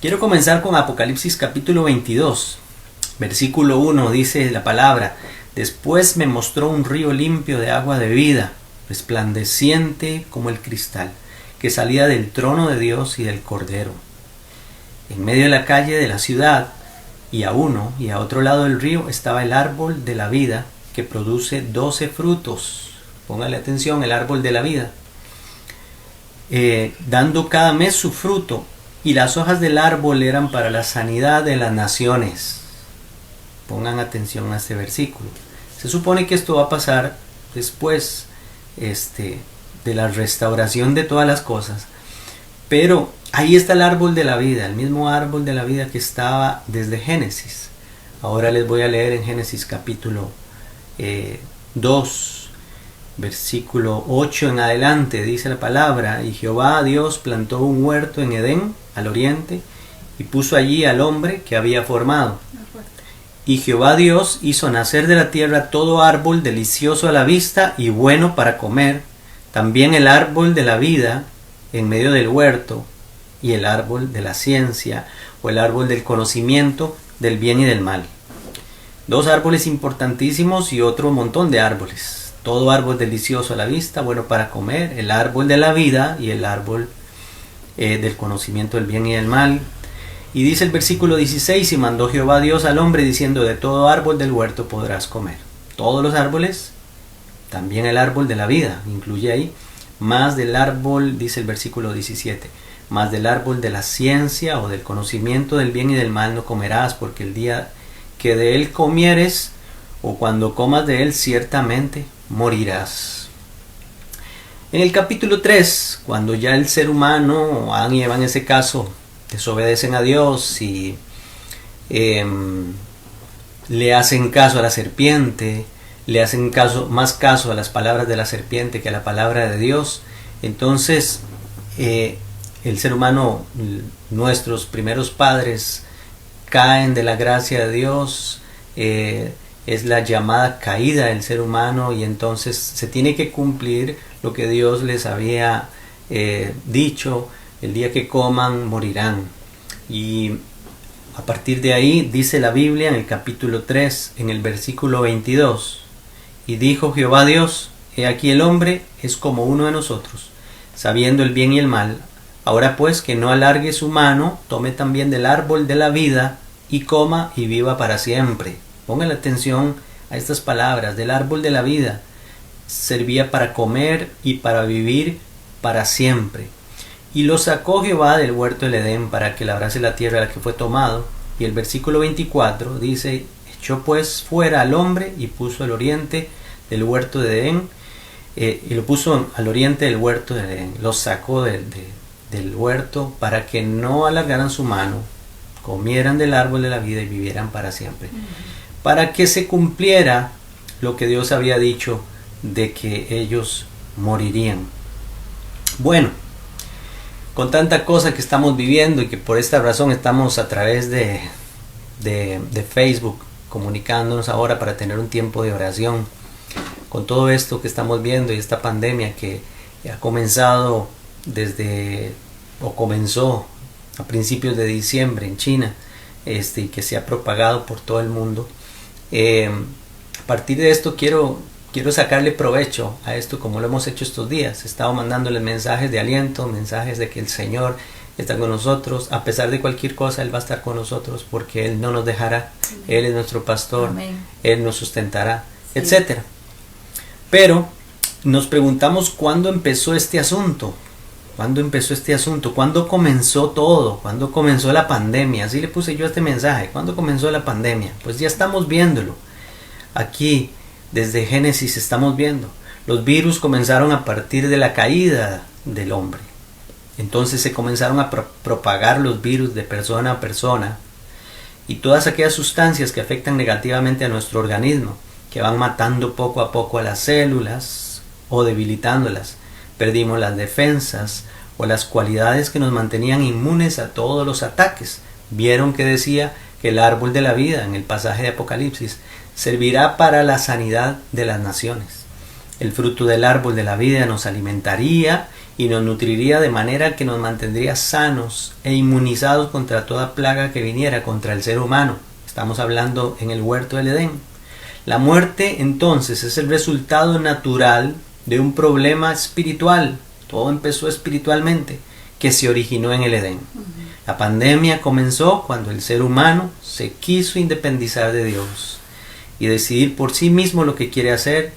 Quiero comenzar con Apocalipsis capítulo 22, versículo 1, dice la palabra: Después me mostró un río limpio de agua de vida, resplandeciente como el cristal, que salía del trono de Dios y del Cordero. En medio de la calle de la ciudad, y a uno y a otro lado del río, estaba el árbol de la vida, que produce 12 frutos. Póngale atención, el árbol de la vida. Dando cada mes su fruto, y las hojas del árbol eran para la sanidad de las naciones. Pongan atención a este versículo. Se supone que esto va a pasar después de la restauración de todas las cosas. Pero ahí está el árbol de la vida, el mismo árbol de la vida que estaba desde Génesis. Ahora les voy a leer en Génesis capítulo 2, versículo 8 en adelante. Dice la palabra: Y Jehová Dios plantó un huerto en Edén, al oriente, y puso allí al hombre que había formado. Y Jehová Dios hizo nacer de la tierra todo árbol delicioso a la vista y bueno para comer, también el árbol de la vida en medio del huerto, y el árbol de la ciencia, o el árbol del conocimiento del bien y del mal. Dos árboles importantísimos y otro montón de árboles. Todo árbol delicioso a la vista, bueno para comer, el árbol de la vida y el árbol del conocimiento del bien y del mal. Y dice el versículo 16: Y mandó Jehová Dios al hombre diciendo: De todo árbol del huerto podrás comer. Todos los árboles, también el árbol de la vida, incluye ahí, más del árbol, dice el versículo 17, más del árbol de la ciencia o del conocimiento del bien y del mal no comerás, porque el día que de él comieres, o cuando comas de él, ciertamente morirás. En el capítulo 3, cuando ya el ser humano, Adán y Eva en ese caso, desobedecen a Dios y le hacen caso a la serpiente, le hacen más caso a las palabras de la serpiente que a la palabra de Dios, entonces el ser humano, nuestros primeros padres, caen de la gracia de Dios. Es la llamada caída del ser humano, y entonces se tiene que cumplir lo que Dios les había dicho: el día que coman morirán. Y a partir de ahí dice la Biblia en el capítulo 3, en el versículo 22: Y dijo Jehová Dios: He aquí el hombre es como uno de nosotros, sabiendo el bien y el mal. Ahora pues, que no alargue su mano, tome también del árbol de la vida y coma y viva para siempre. Pongan atención a estas palabras: del árbol de la vida. Servía para comer y para vivir para siempre. Y lo sacó Jehová del huerto del Edén para que labrase la tierra a la que fue tomado. Y el versículo 24 dice: Echó pues fuera al hombre y puso al oriente del huerto de Edén. Y lo puso al oriente del huerto de Edén. Lo sacó del huerto para que no alargaran su mano, comieran del árbol de la vida y vivieran para siempre. Para que se cumpliera lo que Dios había dicho de que ellos morirían. Bueno, con tanta cosa que estamos viviendo y que por esta razón estamos a través de Facebook comunicándonos ahora para tener un tiempo de oración, con todo esto que estamos viendo y esta pandemia que ha comenzado comenzó a principios de diciembre en China, y que se ha propagado por todo el mundo. A partir de esto quiero sacarle provecho a esto, como lo hemos hecho estos días. He estado mandándoles mensajes de aliento, mensajes de que el Señor está con nosotros. A pesar de cualquier cosa, Él va a estar con nosotros, porque Él no nos dejará. Él es nuestro pastor. Amén. Él nos sustentará, sí, etcétera. Pero nos preguntamos cuándo empezó este asunto. ¿Cuándo comenzó todo? ¿Cuándo comenzó la pandemia? Así le puse yo este mensaje: ¿cuándo comenzó la pandemia? Pues ya estamos viéndolo. Aquí, desde Génesis, estamos viendo. Los virus comenzaron a partir de la caída del hombre. Entonces se comenzaron a propagar los virus de persona a persona. Y todas aquellas sustancias que afectan negativamente a nuestro organismo, que van matando poco a poco a las células o debilitándolas. Perdimos las defensas o las cualidades que nos mantenían inmunes a todos los ataques. Vieron que decía que el árbol de la vida, en el pasaje de Apocalipsis, servirá para la sanidad de las naciones. El fruto del árbol de la vida nos alimentaría y nos nutriría de manera que nos mantendría sanos e inmunizados contra toda plaga que viniera contra el ser humano. Estamos hablando en el huerto del Edén. La muerte entonces es el resultado natural de un problema espiritual. Todo empezó espiritualmente, que se originó en el Edén. La pandemia comenzó cuando el ser humano se quiso independizar de Dios y decidir por sí mismo lo que quiere hacer,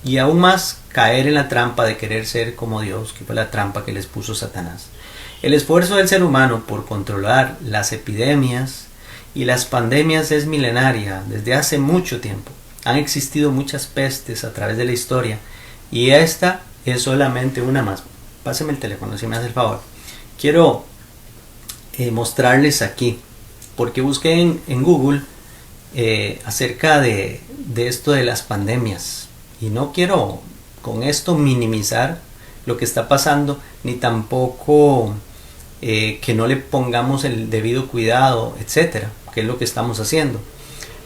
y aún más caer en la trampa de querer ser como Dios, que fue la trampa que les puso Satanás. El esfuerzo del ser humano por controlar las epidemias y las pandemias es milenaria, desde hace mucho tiempo. Han existido muchas pestes a través de la historia, y esta es solamente una más. Páseme el teléfono si me hace el favor. Quiero mostrarles aquí, porque busqué en Google acerca de esto de las pandemias, y no quiero con esto minimizar lo que está pasando, ni tampoco que no le pongamos el debido cuidado, etcétera, que es lo que estamos haciendo.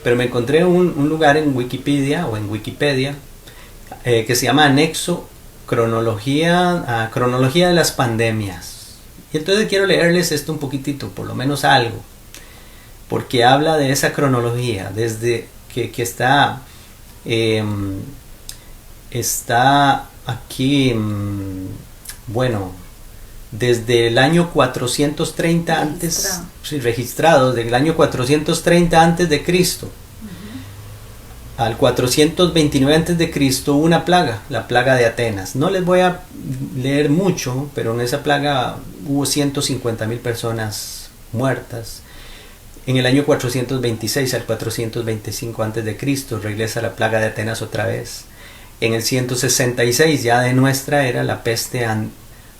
Pero me encontré un lugar en Wikipedia que se llama Anexo Cronología de las Pandemias. Y entonces quiero leerles esto un poquitito, por lo menos algo, porque habla de esa cronología, desde que está aquí, bueno, desde el año 430 antes, sí, registrado, desde el año 430 antes de Cristo al 429 antes de Cristo, hubo una plaga, la plaga de Atenas. No les voy a leer mucho, pero en esa plaga hubo 150,000 personas muertas. En el año 426 al 425 antes de Cristo regresa la plaga de Atenas otra vez. En el 166 ya de nuestra era la peste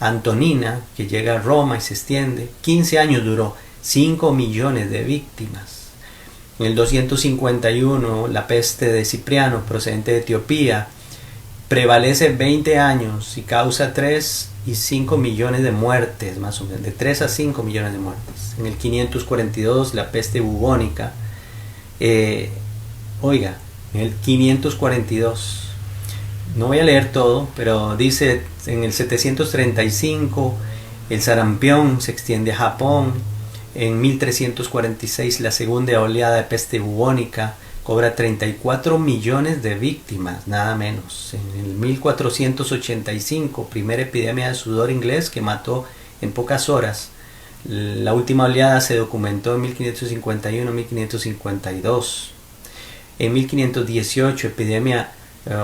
antonina, que llega a Roma y se extiende. 15 años duró, 5 millones de víctimas. En el 251 la peste de Cipriano, procedente de Etiopía, prevalece 20 años y causa 3 y 5 millones de muertes, más o menos, de 3 a 5 millones de muertes. En el 542 la peste bubónica, en el 542, no voy a leer todo, pero dice en el 735 el sarampión se extiende a Japón. En 1346 la segunda oleada de peste bubónica cobra 34 millones de víctimas, nada menos. En el 1485, primera epidemia de sudor inglés que mató en pocas horas. La última oleada se documentó en 1551-1552. En 1518,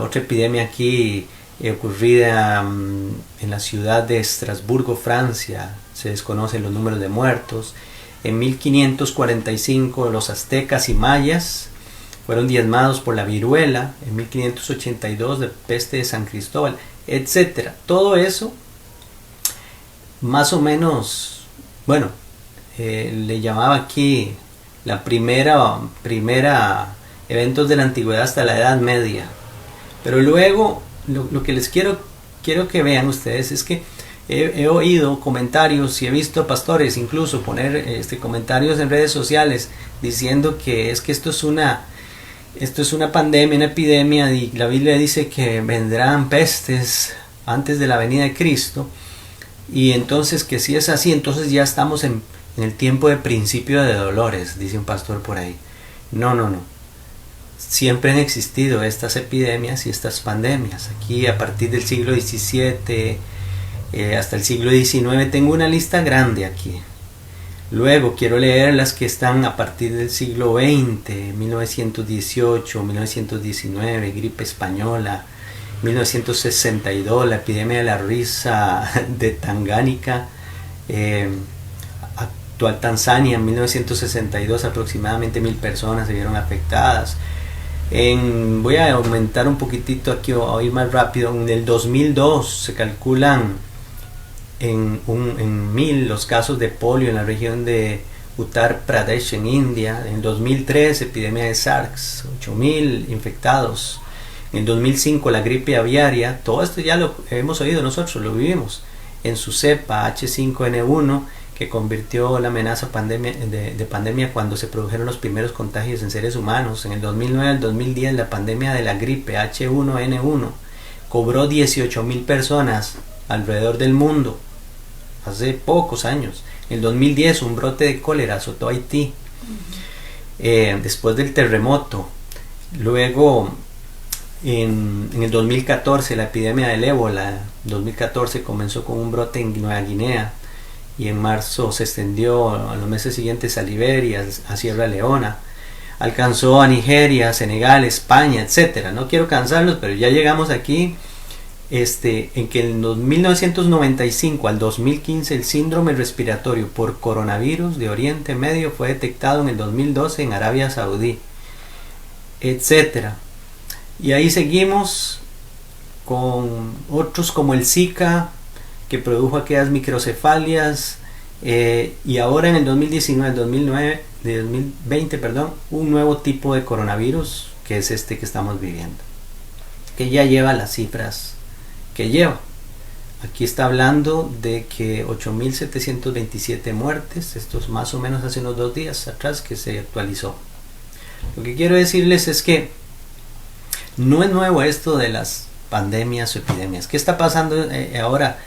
otra epidemia aquí ocurrida en la ciudad de Estrasburgo, Francia. Se desconocen los números de muertos. En 1545 los aztecas y mayas fueron diezmados por la viruela. En 1582 la peste de San Cristóbal, etc. Todo eso más o menos, bueno, le llamaba aquí la primera eventos de la antigüedad hasta la Edad Media. Pero luego lo que les quiero que vean ustedes es que he oído comentarios y he visto pastores incluso poner comentarios en redes sociales diciendo que esto es una pandemia, una epidemia, y la Biblia dice que vendrán pestes antes de la venida de Cristo, y entonces que si es así, entonces ya estamos en el tiempo de principio de dolores, dice un pastor por ahí. No. Siempre han existido estas epidemias y estas pandemias. Aquí a partir del siglo XVII hasta el siglo XIX tengo una lista grande aquí. Luego quiero leer las que están a partir del siglo XX, 1918, 1919, gripe española, 1962, la epidemia de la risa de Tangánica, actual Tanzania, en 1962 aproximadamente 1,000 personas se vieron afectadas. Voy a aumentar un poquitito aquí, a ir más rápido. En el 2002 se calculan en 1,000 los casos de polio en la región de Uttar Pradesh en India. En 2003 epidemia de SARS, 8,000 infectados. En 2005 la gripe aviaria. Todo esto ya lo hemos oído nosotros, lo vivimos. En su cepa H5N1, que convirtió la amenaza de pandemia cuando se produjeron los primeros contagios en seres humanos. En el 2009 al 2010 la pandemia de la gripe H1N1 cobró 18,000 personas alrededor del mundo, hace pocos años. En el 2010 un brote de cólera azotó Haití, después del terremoto. Luego en el 2014 la epidemia del ébola, 2014 comenzó con un brote en Nueva Guinea y en marzo se extendió a los meses siguientes a Liberia, a Sierra Leona, alcanzó a Nigeria, Senegal, España, etcétera. No quiero cansarlos, pero ya llegamos aquí, en que en 1995 al 2015 el síndrome respiratorio por coronavirus de Oriente Medio fue detectado en el 2012 en Arabia Saudí, etcétera. Y ahí seguimos con otros como el Zika, que produjo aquellas microcefalias, y ahora en el 2020, un nuevo tipo de coronavirus, que es este que estamos viviendo, que ya lleva las cifras que lleva. Aquí está hablando de que 8.727 muertes, esto es más o menos hace unos 2 días atrás que se actualizó. Lo que quiero decirles es que no es nuevo esto de las pandemias o epidemias. ¿Qué está pasando ahora?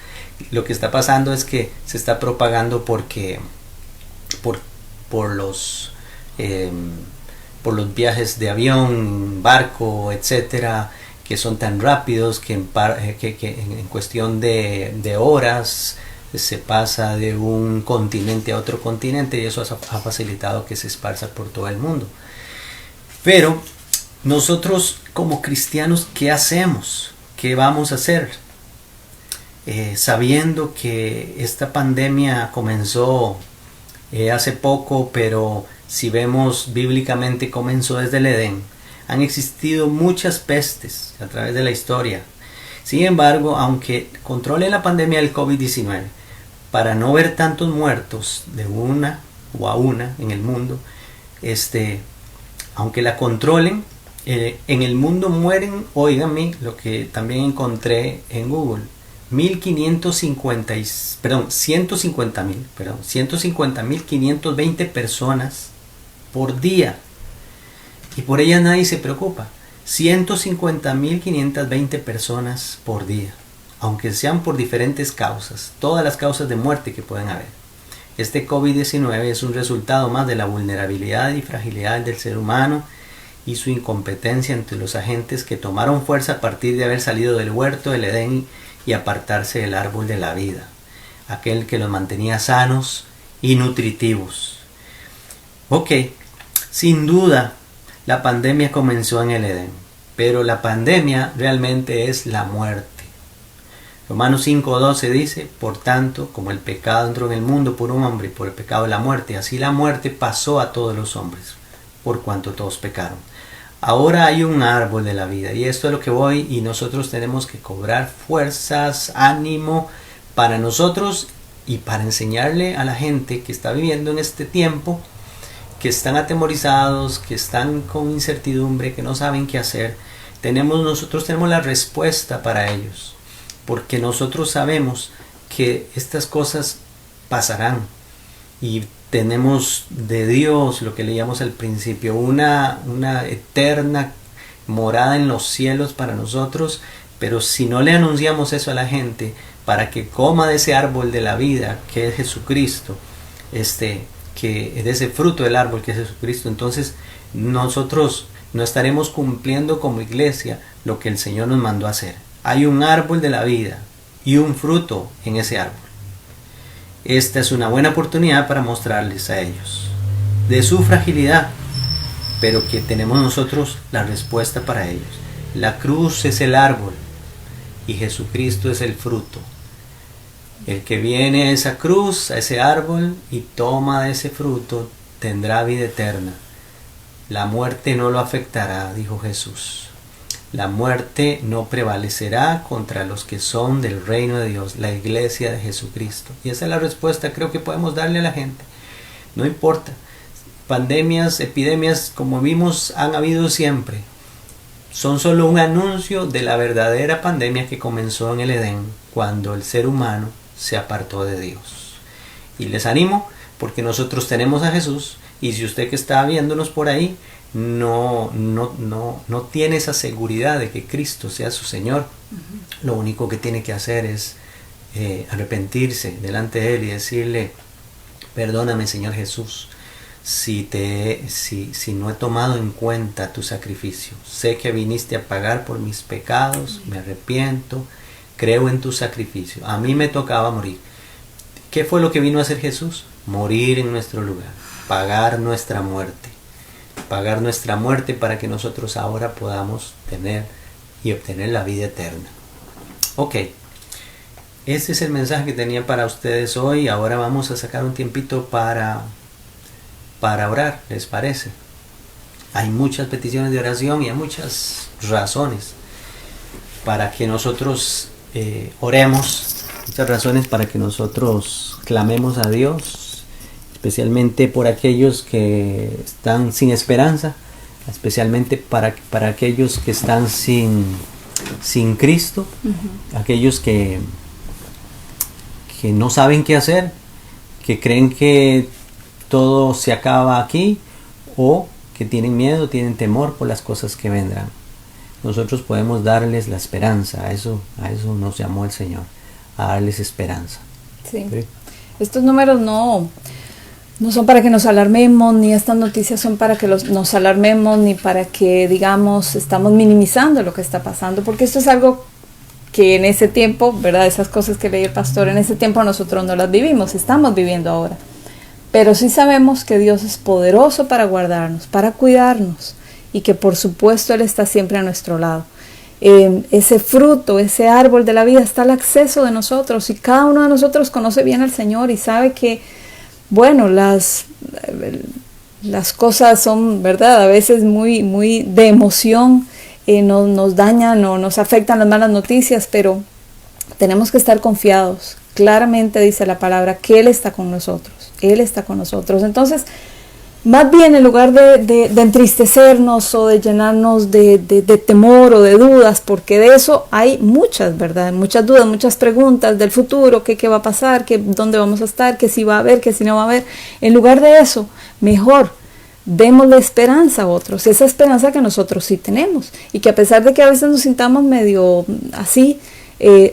Lo que está pasando es que se está propagando porque por los viajes de avión, barco, etcétera, que son tan rápidos que en cuestión de horas se pasa de un continente a otro continente, y eso ha facilitado que se esparza por todo el mundo. Pero nosotros como cristianos, ¿qué hacemos? ¿Qué vamos a hacer? Sabiendo que esta pandemia comenzó hace poco, pero si vemos bíblicamente comenzó desde el Edén. Han existido muchas pestes a través de la historia. Sin embargo, aunque controle la pandemia del COVID-19, para no ver tantos muertos de una o a una en el mundo, aunque la controlen, en el mundo mueren, óigame, lo que también encontré en Google, 150.520 personas por día, y por ellas nadie se preocupa. 150.520 personas por día, aunque sean por diferentes causas, todas las causas de muerte que pueden haber. Este COVID-19 es un resultado más de la vulnerabilidad y fragilidad del ser humano y su incompetencia entre los agentes que tomaron fuerza a partir de haber salido del huerto del Edén y apartarse del árbol de la vida, aquel que los mantenía sanos y nutritivos. Ok, sin duda la pandemia comenzó en el Edén, pero la pandemia realmente es la muerte. Romanos 5:12 dice: por tanto, como el pecado entró en el mundo por un hombre y por el pecado la muerte, así la muerte pasó a todos los hombres, por cuanto todos pecaron. Ahora hay un árbol de la vida, y esto es lo que voy, y nosotros tenemos que cobrar fuerzas, ánimo para nosotros y para enseñarle a la gente que está viviendo en este tiempo, que están atemorizados, que están con incertidumbre, que no saben qué hacer. Nosotros tenemos la respuesta para ellos, porque nosotros sabemos que estas cosas pasarán, y tenemos de Dios, lo que leíamos al principio, una eterna morada en los cielos para nosotros. Pero si no le anunciamos eso a la gente para que coma de ese árbol de la vida que es Jesucristo, que de ese fruto del árbol que es Jesucristo, entonces nosotros no estaremos cumpliendo como iglesia lo que el Señor nos mandó a hacer. Hay un árbol de la vida y un fruto en ese árbol. Esta es una buena oportunidad para mostrarles a ellos de su fragilidad, pero que tenemos nosotros la respuesta para ellos. La cruz es el árbol y Jesucristo es el fruto. El que viene a esa cruz, a ese árbol, y toma de ese fruto, tendrá vida eterna. La muerte no lo afectará, dijo Jesús. La muerte no prevalecerá contra los que son del reino de Dios, la iglesia de Jesucristo. Y esa es la respuesta, creo que podemos darle a la gente. No importa. Pandemias, epidemias, como vimos, han habido siempre. Son solo un anuncio de la verdadera pandemia que comenzó en el Edén, cuando el ser humano se apartó de Dios. Y les animo, porque nosotros tenemos a Jesús, y si usted que está viéndonos por ahí no tiene esa seguridad de que Cristo sea su Señor, lo único que tiene que hacer es arrepentirse delante de Él y decirle: perdóname, Señor Jesús, si no he tomado en cuenta tu sacrificio. Sé que viniste a pagar por mis pecados, me arrepiento, creo en tu sacrificio. A mí me tocaba morir. ¿Qué fue lo que vino a hacer Jesús? Morir en nuestro lugar, pagar nuestra muerte para que nosotros ahora podamos tener y obtener la vida eterna. Ok, este es el mensaje que tenía para ustedes hoy. Ahora vamos a sacar un tiempito para orar, ¿les parece? Hay muchas peticiones de oración y hay muchas razones para que nosotros oremos, muchas razones para que nosotros clamemos a Dios, especialmente por aquellos que están sin esperanza, especialmente para aquellos que están sin Cristo, aquellos que no saben qué hacer, que creen que todo se acaba aquí, o que tienen miedo, tienen temor por las cosas que vendrán. Nosotros podemos darles la esperanza. A eso nos llamó el Señor, a darles esperanza. Sí. ¿Sí? Estos números no son para que nos alarmemos, ni estas noticias son para que nos alarmemos, ni para que digamos estamos minimizando lo que está pasando, porque esto es algo que en ese tiempo, ¿verdad? Esas cosas que leí el pastor, en ese tiempo nosotros no las vivimos, estamos viviendo ahora. Pero sí sabemos que Dios es poderoso para guardarnos, para cuidarnos, y que por supuesto Él está siempre a nuestro lado. Ese fruto, ese árbol de la vida está al acceso de nosotros, y cada uno de nosotros conoce bien al Señor y sabe que, bueno, las cosas son, ¿verdad?, a veces muy de emoción, nos dañan o nos afectan las malas noticias, pero tenemos que estar confiados. Claramente dice la palabra que Él está con nosotros. Él está con nosotros. Entonces, más bien en lugar de entristecernos o de llenarnos de temor o de dudas, porque de eso hay muchas, ¿verdad? Muchas dudas, muchas preguntas del futuro, qué va a pasar, dónde vamos a estar, qué si va a haber, qué si no va a haber. En lugar de eso, mejor démosle esperanza a otros, esa esperanza que nosotros sí tenemos, y que a pesar de que a veces nos sintamos medio así,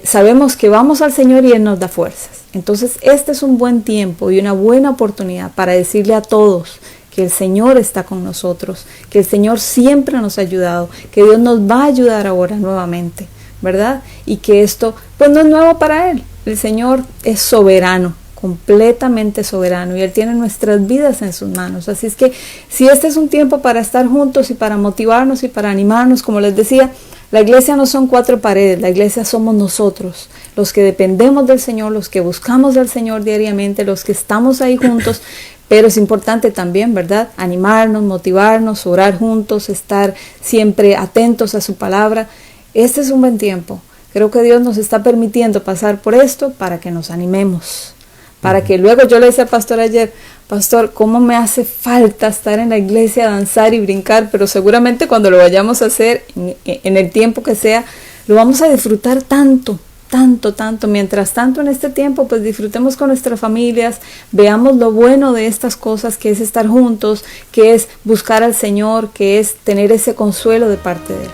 sabemos que vamos al Señor y Él nos da fuerzas. Entonces este es un buen tiempo y una buena oportunidad para decirle a todos que el Señor está con nosotros, que el Señor siempre nos ha ayudado, que Dios nos va a ayudar ahora nuevamente, ¿verdad? Y que esto pues no es nuevo para Él. El Señor es soberano, completamente soberano, y Él tiene nuestras vidas en sus manos. Así es que si este es un tiempo para estar juntos y para motivarnos y para animarnos, como les decía, la iglesia no son 4 paredes, la iglesia somos nosotros, los que dependemos del Señor, los que buscamos del Señor diariamente, los que estamos ahí juntos. Pero es importante también, ¿verdad?, animarnos, motivarnos, orar juntos, estar siempre atentos a su palabra. Este es un buen tiempo. Creo que Dios nos está permitiendo pasar por esto para que nos animemos. Para que luego, yo le decía al pastor ayer, pastor, ¿cómo me hace falta estar en la iglesia, danzar y brincar? Pero seguramente cuando lo vayamos a hacer, en el tiempo que sea, lo vamos a disfrutar tanto. Mientras tanto, en este tiempo, pues disfrutemos con nuestras familias, veamos lo bueno de estas cosas, que es estar juntos, que es buscar al Señor, que es tener ese consuelo de parte de Él.